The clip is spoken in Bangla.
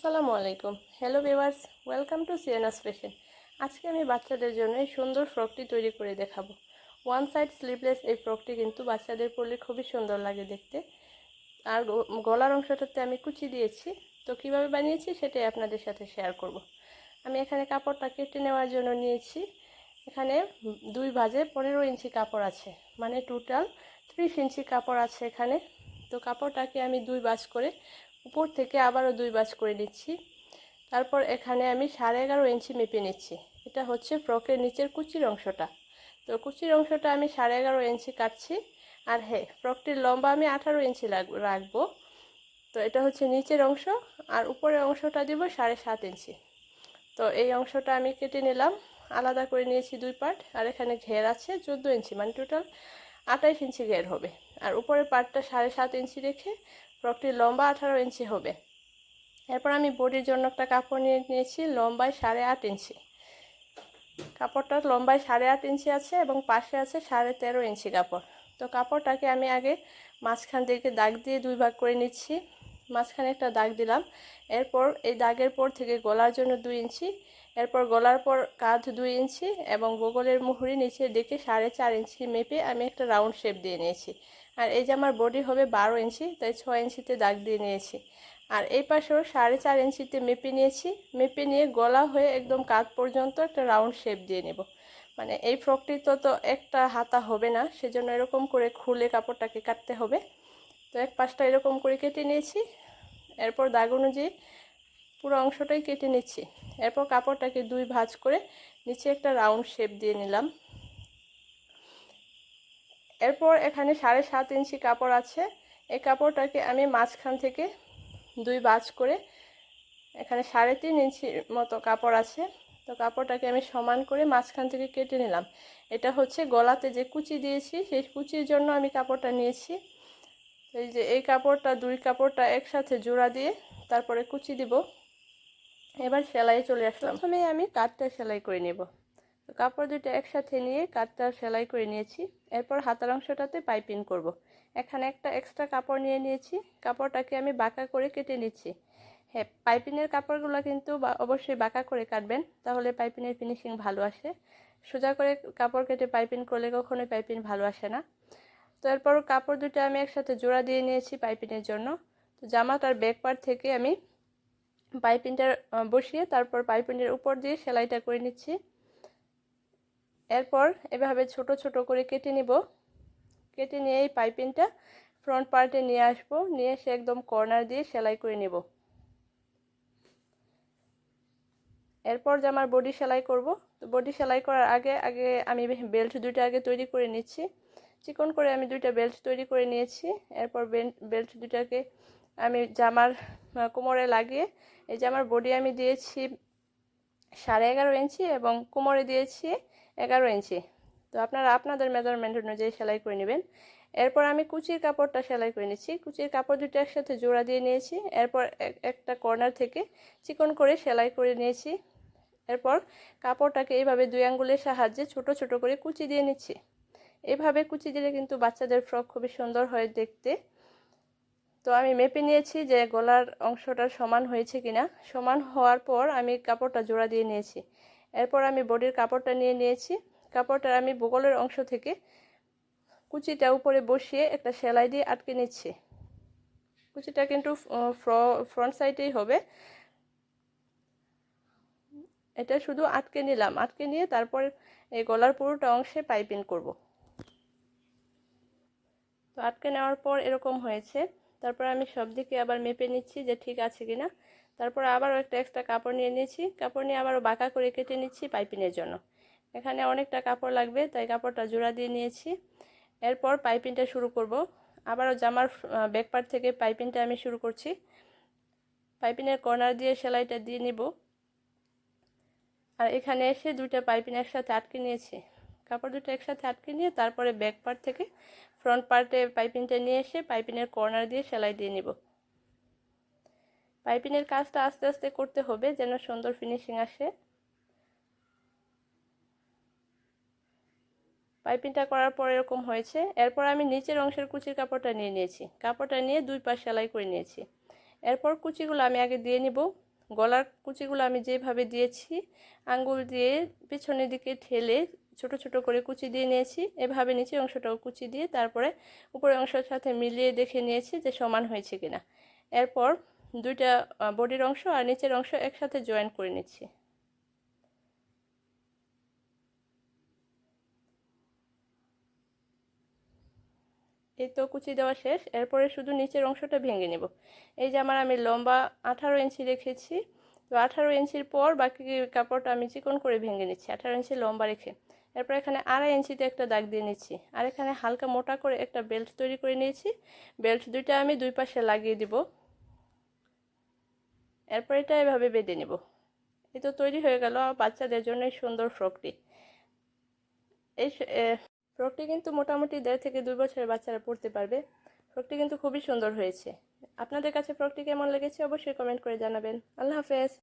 আসসালামু আলাইকুম। Hello viewers, welcome to Siyana's fashion. আজকে আমি বাচ্চাদের জন্য এই সুন্দর ফ্রকটি তৈরি করে দেখাবো। ওয়ান সাইড স্লিভলেস এই ফ্রকটি কিন্তু বাচ্চাদের পরলে খুবই সুন্দর লাগে দেখতে। আর গলার অংশটাতে আমি কুচি দিয়েছি। তো কিভাবে বানিয়েছি সেটাই আপনাদের সাথে শেয়ার করব। আমি এখানে কাপড়টা কেটে নেওয়ার জন্য নিয়েছি। এখানে দুই ভাঁজে 15 ইঞ্চি কাপড় আছে, মানে টোটাল 30 ইঞ্চি কাপড় আছে এখানে। তো কাপড়টাকে আমি দুই ভাঁজ করে উপর থেকে আবারও দুই ভাঁজ করে নিচ্ছি। তারপর এখানে আমি 11.5 ইঞ্চি মেপে নিচ্ছি। এটা হচ্ছে ফ্রকের নিচের কুচির অংশটা। তো কুচির অংশটা আমি 11.5 ইঞ্চি কাটছি। আর হ্যাঁ, ফ্রকটির লম্বা আমি 18 ইঞ্চি রাখবো। তো এটা হচ্ছে নিচের অংশ, আর উপরের অংশটা দিব 7.5 ইঞ্চি। তো এই অংশটা আমি কেটে নিলাম, আলাদা করে নিয়েছি দুই পার্ট। আর এখানে ঘের আছে 14 ইঞ্চি, মানে টোটাল 28 ইঞ্চি ঘের হবে। আর উপরের পার্টটা 7.5 ইঞ্চি রেখে ফ্রকটির লম্বা 18 ইঞ্চি হবে। এরপর আমি বডির জন্য একটা কাপড় নিয়েছি লম্বায় 8.5 ইঞ্চি। কাপড়টা লম্বায় 8.5 ইঞ্চি আছে এবং পাশে আছে 13.5 ইঞ্চি কাপড়। তো কাপড়টাকে আমি আগে মাঝখান থেকে দাগ দিয়ে দুই ভাগ করে নিচ্ছি। মাঝখানে একটা দাগ দিলাম। এরপর এই দাগের পর থেকে গলার জন্য 2 ইঞ্চি, এরপর গলার পর কাঁধ 2 ইঞ্চি এবং বগলের মুহুরি নিচের দিকে 4.5 ইঞ্চি মেপে আমি একটা রাউন্ড শেপ দিয়ে নিয়েছি। আর এই যে আমার বডি হবে 12 ইঞ্চি, তাই 6 ইঞ্চিতে দাগ দিয়ে নিয়েছি। আর এই পাশেও 4.5 ইঞ্চিতে মেপে নিয়েছি। মেপে নিয়ে গলা হয়ে একদম কাঁধ পর্যন্ত একটা রাউন্ড শেপ দিয়ে নেব। মানে এই ফ্রকটি তো একটা হাতা হবে না, সেজন্য এরকম করে খুলে কাপড়টাকে কাটতে হবে। তো এক পাশটা এরকম করে কেটে নিয়েছি। এরপর দাগ অনুযায়ী পুরো অংশটাই কেটে নিচ্ছি। এরপর কাপড়টাকে দুই ভাঁজ করে নিচে একটা রাউন্ড শেপ দিয়ে নিলাম। এরপর এখানে 7.5 ইঞ্চি কাপড় আছে। এই কাপড়টাকে আমি মাঝখান থেকে দুই ভাঁজ করে, এখানে 3.5 ইঞ্চির মতো কাপড় আছে। তো কাপড়টাকে আমি সমান করে মাঝখান থেকে কেটে নিলাম। এটা হচ্ছে গলাতে যে কুচি দিয়েছি সেই কুচির জন্য আমি কাপড়টা নিয়েছি। এই যে এই কাপড়টা, দুই কাপড়টা একসাথে জোড়া দিয়ে তারপরে কুচি দিব। এবার সেলাই চলে আসলাম। প্রথমে আমি কাটটা সেলাই করে নেব। তো কাপড় দুটো একসাথে নিয়ে কাটটা সেলাই করে নিয়েছি। এরপর হাতার অংশটাতে পাইপিং করব। এখানে একটা এক্সট্রা কাপড় নিয়ে নিয়েছি। কাপড়টাকে আমি বাঁকা করে কেটে নিচ্ছি। হ্যাঁ, পাইপিংয়ের কাপড়গুলো কিন্তু অবশ্যই বাঁকা করে কাটবেন, তাহলে পাইপিংয়ের ফিনিশিং ভালো আসে। সোজা করে কাপড় কেটে পাইপিং করলে কখনোই পাইপিং ভালো আসে না। তো এরপর কাপড় দুটো আমি একসাথে জোড়া দিয়ে নিয়েছি পাইপিংয়ের জন্য। তো জামাটার ব্যাক পার্ট থেকে আমি পাইপিংটা বসিয়ে তারপর পাইপিংয়ের উপর দিয়ে সেলাইটা করে নিচ্ছি। এরপর এভাবে ছোট ছোট করে কেটে নিব। কেটে নিয়ে এই পাইপিংটা ফ্রন্ট পার্টে নিয়ে আসবো, নিয়ে এসে একদম কর্নার দিয়ে সেলাই করে নেব। এরপর জামার বডি সেলাই করব। তো বডি সেলাই করার আগে আগে আমি বেল্ট দুইটা আগে তৈরি করে নিচ্ছি। চিকন করে আমি দুইটা বেল্ট তৈরি করে নিয়েছি। এরপর বেল্ট দুইটাকে আমি জামার কোমরে লাগিয়ে, এই জামার বডি আমি দিয়েছি 11.5 ইঞ্চি এবং কোমরে দিয়েছি 11 ইঞ্চি। তো আপনারা আপনাদের মেজারমেন্ট অনুযায়ী সেলাই করে নেবেন। এরপর আমি কুচির কাপড়টা সেলাই করে নিচ্ছি। কুচির কাপড় দুটো একসাথে জোড়া দিয়ে নিয়েছি। এরপর একটা কর্নার থেকে চিকন করে সেলাই করে নিয়েছি। এরপর কাপড়টাকে এইভাবে দুই আঙ্গুলের সাহায্যে ছোট ছোট করে কুচি দিয়ে নিচ্ছি। এইভাবে কুচি দিলে কিন্তু বাচ্চাদের ফ্রক খুবই সুন্দর হয় দেখতে। তো আমি মেপে নিয়েছি যে গলার অংশটা সমান হয়েছে কিনা। সমান হওয়ার পর আমি কাপড়টা জোড়া দিয়ে নিয়েছি। এরপর আমি বডির কাপড়টা নিয়ে নিয়েছি। কাপড়টা আমি বগলের অংশ থেকে কুচিটা উপরে বসিয়ে একটা সেলাই দিয়ে আটকে নিচ্ছি। কুচিটা কিন্তু ফ্রন্ট সাইডেই হবে। এটা শুধু আটকে নিলাম। আটকে নিয়ে তারপর এই গলার পুরোটা অংশে পাইপিং করব। তো আটকে নেওয়ার পর এরকম হয়েছে। তারপর আমি সব দিকে আবার মেপে নিচ্ছি যে ঠিক আছে কিনা। তারপর আবারও একটা এক্সট্রা কাপড় নিয়ে নিয়েছি। কাপড় নিয়ে আবারও বাঁকা করে কেটে নিচ্ছি পাইপিংয়ের জন্য। এখানে অনেকটা কাপড় লাগবে, তাই কাপড়টা জোড়া দিয়ে নিয়েছি। এরপর পাইপিংটা শুরু করব। আবারও জামার ব্যাক পার্ট থেকে পাইপিংটা আমি শুরু করছি। পাইপিংয়ের কর্নার দিয়ে সেলাইটা দিয়ে নিব। আর এখানে এসে দুইটা পাইপিং একসাথে আটকে নিয়েছি। কাপড় দুটো একসাথে আটকে নিয়ে তারপরে ব্যাক পার্ট থেকে ফ্রন্ট পার্টে পাইপিংটা নিয়ে এসে পাইপিংয়ের কর্নার দিয়ে সেলাই দিয়ে নিব। পাইপিংয়ের কাজটা আস্তে আস্তে করতে হবে যেন সুন্দর ফিনিশিং আসে। পাইপিংটা করার পর এরকম হয়েছে। এরপর আমি নিচের অংশের কুচির কাপড়টা নিয়ে নিয়েছি। কাপড়টা নিয়ে দুই পাশ সেলাই করে নিয়েছি। এরপর কুচিগুলো আমি আগে দিয়ে নিব। গলার কুচিগুলো আমি যেভাবে দিয়েছি আঙ্গুল দিয়ে পিছনের দিকে ঠেলে ছোট ছোট করে কুচি দিয়ে নিয়েছি। এভাবে নিচের অংশটাও কুচি দিয়ে তারপরে উপরের অংশের সাথে মিলিয়ে দেখে নিয়েছি যে সমান হয়েছে কিনা। এরপর দুইটা বডির অংশ আর নিচের অংশ একসাথে জয়েন করে নিচ্ছি। এই তো কুচি দেওয়া শেষ। এরপরে শুধু নিচের অংশটা ভেঙে নেব। এই যে আমি লম্বা 18 ইঞ্চি রেখেছি, তো 18 ইঞ্চির পর বাকি কাপড়টা আমি চিকন করে ভেঙে নিচ্ছি 18 ইঞ্চি লম্বা রেখে। এরপর এখানে 2.5 ইঞ্চিতে একটা দাগ দিয়ে নিচ্ছি, আর এখানে হালকা মোটা করে একটা বেল্ট তৈরি করে নিয়েছি। বেল্ট দুইটা আমি দুই পাশে লাগিয়ে দিব। এরপর এটা এভাবে বেঁধে নেব। এই তো তৈরি হয়ে গেল বাচ্চাদের জন্য এই সুন্দর ফ্রকটি। এই ফ্রকটি কিন্তু মোটামুটি 1.5 থেকে 2 বছরের বাচ্চারা পরতে পারবে। ফ্রকটি কিন্তু খুবই সুন্দর হয়েছে। আপনাদের কাছে ফ্রকটি কেমন লেগেছে অবশ্যই কমেন্ট করে জানাবেন। আল্লাহ হাফেজ।